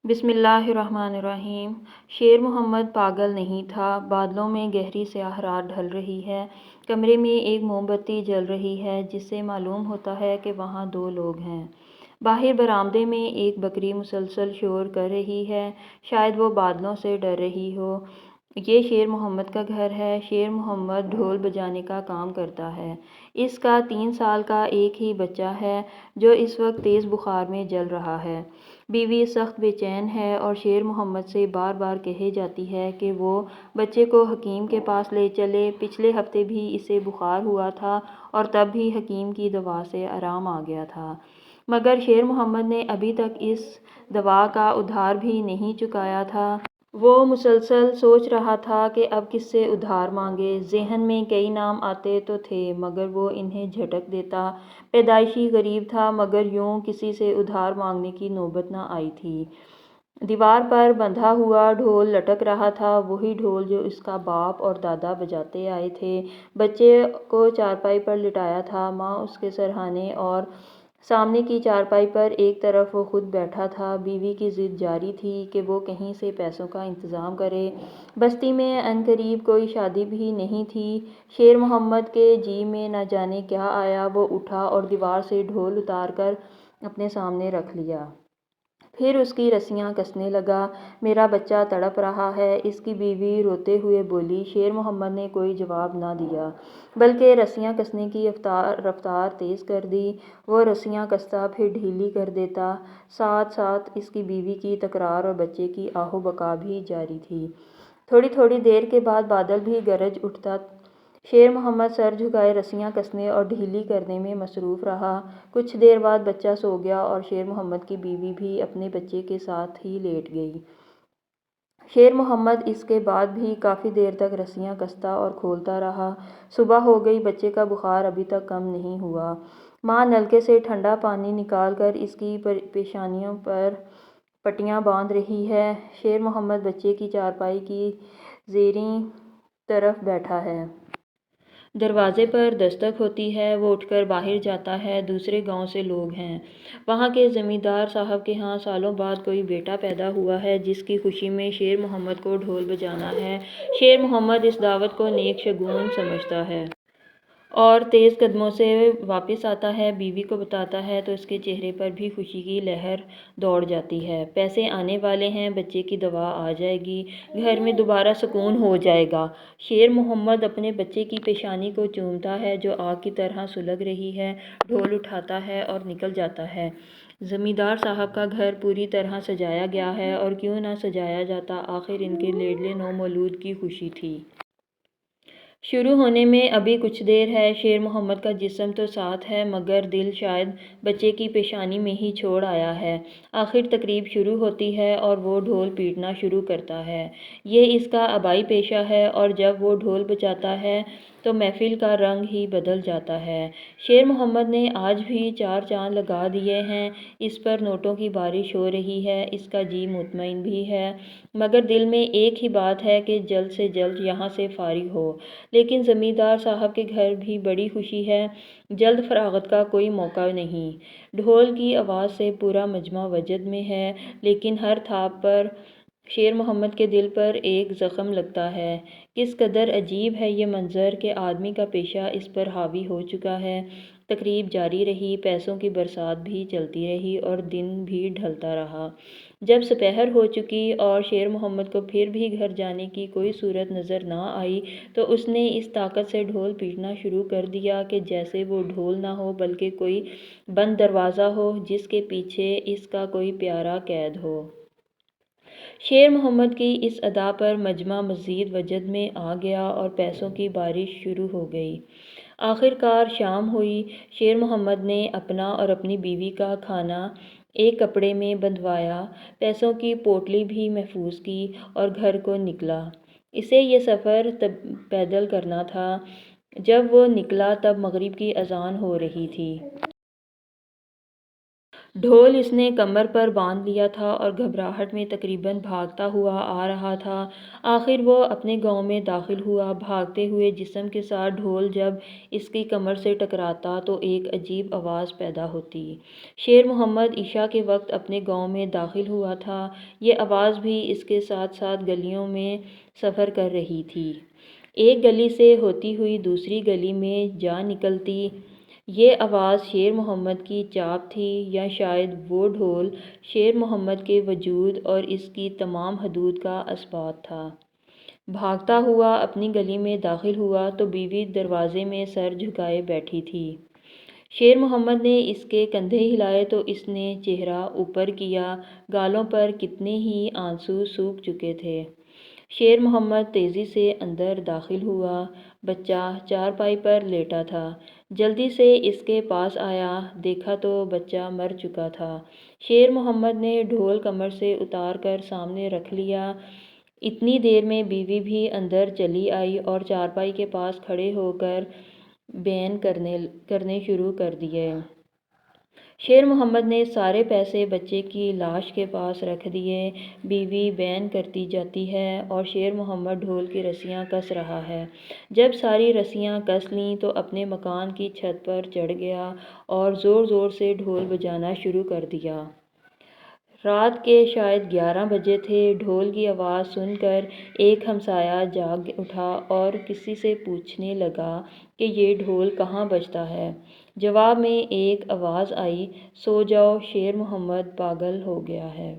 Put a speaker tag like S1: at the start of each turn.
S1: بسم اللہ الرحمن الرحیم۔ شیر محمد پاگل نہیں تھا۔ بادلوں میں گہری سیاہ رات ڈھل رہی ہے۔ کمرے میں ایک موم بتی جل رہی ہے جس سے معلوم ہوتا ہے کہ وہاں دو لوگ ہیں۔ باہر برآمدے میں ایک بکری مسلسل شور کر رہی ہے، شاید وہ بادلوں سے ڈر رہی ہو۔ یہ شیر محمد کا گھر ہے۔ شیر محمد ڈھول بجانے کا کام کرتا ہے۔ اس کا 3 سال کا ایک ہی بچہ ہے جو اس وقت تیز بخار میں جل رہا ہے۔ بیوی سخت بے چین ہے اور شیر محمد سے بار بار کہے جاتی ہے کہ وہ بچے کو حکیم کے پاس لے چلے۔ پچھلے ہفتے بھی اسے بخار ہوا تھا اور تب بھی حکیم کی دوا سے آرام آ گیا تھا، مگر شیر محمد نے ابھی تک اس دوا کا ادھار بھی نہیں چکایا تھا۔ وہ مسلسل سوچ رہا تھا کہ اب کس سے ادھار مانگے۔ ذہن میں کئی نام آتے تو تھے مگر وہ انہیں جھٹک دیتا۔ پیدائشی غریب تھا مگر یوں کسی سے ادھار مانگنے کی نوبت نہ آئی تھی۔ دیوار پر بندھا ہوا ڈھول لٹک رہا تھا، وہی ڈھول جو اس کا باپ اور دادا بجاتے آئے تھے۔ بچے کو چارپائی پر لٹایا تھا، ماں اس کے سرہانے اور سامنے کی چارپائی پر ایک طرف وہ خود بیٹھا تھا۔ بیوی کی ضد جاری تھی کہ وہ کہیں سے پیسوں کا انتظام کرے۔ بستی میں عنقریب کوئی شادی بھی نہیں تھی۔ شیر محمد کے جی میں نہ جانے کیا آیا، وہ اٹھا اور دیوار سے ڈھول اتار کر اپنے سامنے رکھ لیا۔ پھر اس کی رسیاں کسنے لگا۔ میرا بچہ تڑپ رہا ہے، اس کی بیوی روتے ہوئے بولی۔ شیر محمد نے کوئی جواب نہ دیا بلکہ رسیاں کسنے کی رفتار تیز کر دی۔ وہ رسیاں کستا پھر ڈھیلی کر دیتا، ساتھ ساتھ اس کی بیوی کی تکرار اور بچے کی آہ و بکا بھی جاری تھی۔ تھوڑی دیر کے بعد بادل بھی گرج اٹھا۔ شیر محمد سر جھکائے رسیاں کسنے اور ڈھیلی کرنے میں مصروف رہا۔ کچھ دیر بعد بچہ سو گیا اور شیر محمد کی بیوی بھی اپنے بچے کے ساتھ ہی لیٹ گئی۔ شیر محمد اس کے بعد بھی کافی دیر تک رسیاں کستا اور کھولتا رہا۔ صبح ہو گئی، بچے کا بخار ابھی تک کم نہیں ہوا۔ ماں نلکے سے ٹھنڈا پانی نکال کر اس کی پیشانیوں پر پٹیاں باندھ رہی ہے۔ شیر محمد بچے کی چارپائی کی زیریں طرف بیٹھا ہے۔ دروازے پر دستک ہوتی ہے، وہ اٹھ کر باہر جاتا ہے۔ دوسرے گاؤں سے لوگ ہیں۔ وہاں کے زمیندار صاحب کے ہاں سالوں بعد کوئی بیٹا پیدا ہوا ہے جس کی خوشی میں شیر محمد کو ڈھول بجانا ہے۔ شیر محمد اس دعوت کو نیک شگون سمجھتا ہے اور تیز قدموں سے واپس آتا ہے۔ بیوی کو بتاتا ہے تو اس کے چہرے پر بھی خوشی کی لہر دوڑ جاتی ہے۔ پیسے آنے والے ہیں، بچے کی دوا آ جائے گی، گھر میں دوبارہ سکون ہو جائے گا۔ شیر محمد اپنے بچے کی پیشانی کو چومتا ہے جو آگ کی طرح سلگ رہی ہے، ڈھول اٹھاتا ہے اور نکل جاتا ہے۔ زمیندار صاحب کا گھر پوری طرح سجایا گیا ہے، اور کیوں نہ سجایا جاتا، آخر ان کے لاڈلے نومولود کی خوشی تھی۔ شروع ہونے میں ابھی کچھ دیر ہے۔ شیر محمد کا جسم تو ساتھ ہے مگر دل شاید بچے کی پیشانی میں ہی چھوڑ آیا ہے۔ آخر تقریب شروع ہوتی ہے اور وہ ڈھول پیٹنا شروع کرتا ہے۔ یہ اس کا آبائی پیشہ ہے اور جب وہ ڈھول بجاتا ہے تو محفل کا رنگ ہی بدل جاتا ہے۔ شیر محمد نے آج بھی 4 چاند لگا دیے ہیں۔ اس پر نوٹوں کی بارش ہو رہی ہے۔ اس کا جی مطمئن بھی ہے مگر دل میں ایک ہی بات ہے کہ جلد سے جلد یہاں سے فارغ ہو۔ لیکن زمیندار صاحب کے گھر بھی بڑی خوشی ہے، جلد فراغت کا کوئی موقع نہیں۔ ڈھول کی آواز سے پورا مجمع وجد میں ہے، لیکن ہر تھاپ پر شیر محمد کے دل پر ایک زخم لگتا ہے۔ کس قدر عجیب ہے یہ منظر کہ آدمی کا پیشہ اس پر حاوی ہو چکا ہے۔ تقریب جاری رہی، پیسوں کی برسات بھی چلتی رہی اور دن بھی ڈھلتا رہا۔ جب سپہر ہو چکی اور شیر محمد کو پھر بھی گھر جانے کی کوئی صورت نظر نہ آئی تو اس نے اس طاقت سے ڈھول پیٹنا شروع کر دیا کہ جیسے وہ ڈھول نہ ہو بلکہ کوئی بند دروازہ ہو جس کے پیچھے اس کا کوئی پیارا قید ہو۔ شیر محمد کی اس ادا پر مجمع مزید وجد میں آ گیا اور پیسوں کی بارش شروع ہو گئی۔ آخر کار شام ہوئی۔ شیر محمد نے اپنا اور اپنی بیوی کا کھانا ایک کپڑے میں بندھوایا، پیسوں کی پوٹلی بھی محفوظ کی اور گھر کو نکلا۔ اسے یہ سفر پیدل کرنا تھا۔ جب وہ نکلا تب مغرب کی اذان ہو رہی تھی۔ ڈھول اس نے کمر پر باندھ لیا تھا اور گھبراہٹ میں تقریباً بھاگتا ہوا آ رہا تھا۔ آخر وہ اپنے گاؤں میں داخل ہوا۔ بھاگتے ہوئے جسم کے ساتھ ڈھول جب اس کی کمر سے ٹکراتا تو ایک عجیب آواز پیدا ہوتی۔ شیر محمد عشاء کے وقت اپنے گاؤں میں داخل ہوا تھا۔ یہ آواز بھی اس کے ساتھ ساتھ گلیوں میں سفر کر رہی تھی، ایک گلی سے ہوتی ہوئی دوسری گلی میں جا نکلتی۔ یہ آواز شیر محمد کی چاپ تھی، یا شاید وہ ڈھول شیر محمد کے وجود اور اس کی تمام حدود کا اثبات تھا۔ بھاگتا ہوا اپنی گلی میں داخل ہوا تو بیوی دروازے میں سر جھکائے بیٹھی تھی۔ شیر محمد نے اس کے کندھے ہلائے تو اس نے چہرہ اوپر کیا۔ گالوں پر کتنے ہی آنسو سوکھ چکے تھے۔ شیر محمد تیزی سے اندر داخل ہوا۔ بچہ چارپائی پر لیٹا تھا۔ جلدی سے اس کے پاس آیا، دیکھا تو بچہ مر چکا تھا۔ شیر محمد نے ڈھول کمر سے اتار کر سامنے رکھ لیا۔ اتنی دیر میں بیوی بھی اندر چلی آئی اور چارپائی کے پاس کھڑے ہو کر بین کرنے شروع کر دیے۔ شیر محمد نے سارے پیسے بچے کی لاش کے پاس رکھ دیے۔ بیوی بین کرتی جاتی ہے اور شیر محمد ڈھول کی رسیاں کس رہا ہے۔ جب ساری رسیاں کس لیں تو اپنے مکان کی چھت پر چڑھ گیا اور زور زور سے ڈھول بجانا شروع کر دیا۔ رات کے شاید 11 بجے تھے۔ ڈھول کی آواز سن کر ایک ہمسایہ جاگ اٹھا اور کسی سے پوچھنے لگا کہ یہ ڈھول کہاں بجتا ہے۔ جواب میں ایک آواز آئی، سو جاؤ، شیر محمد پاگل ہو گیا ہے۔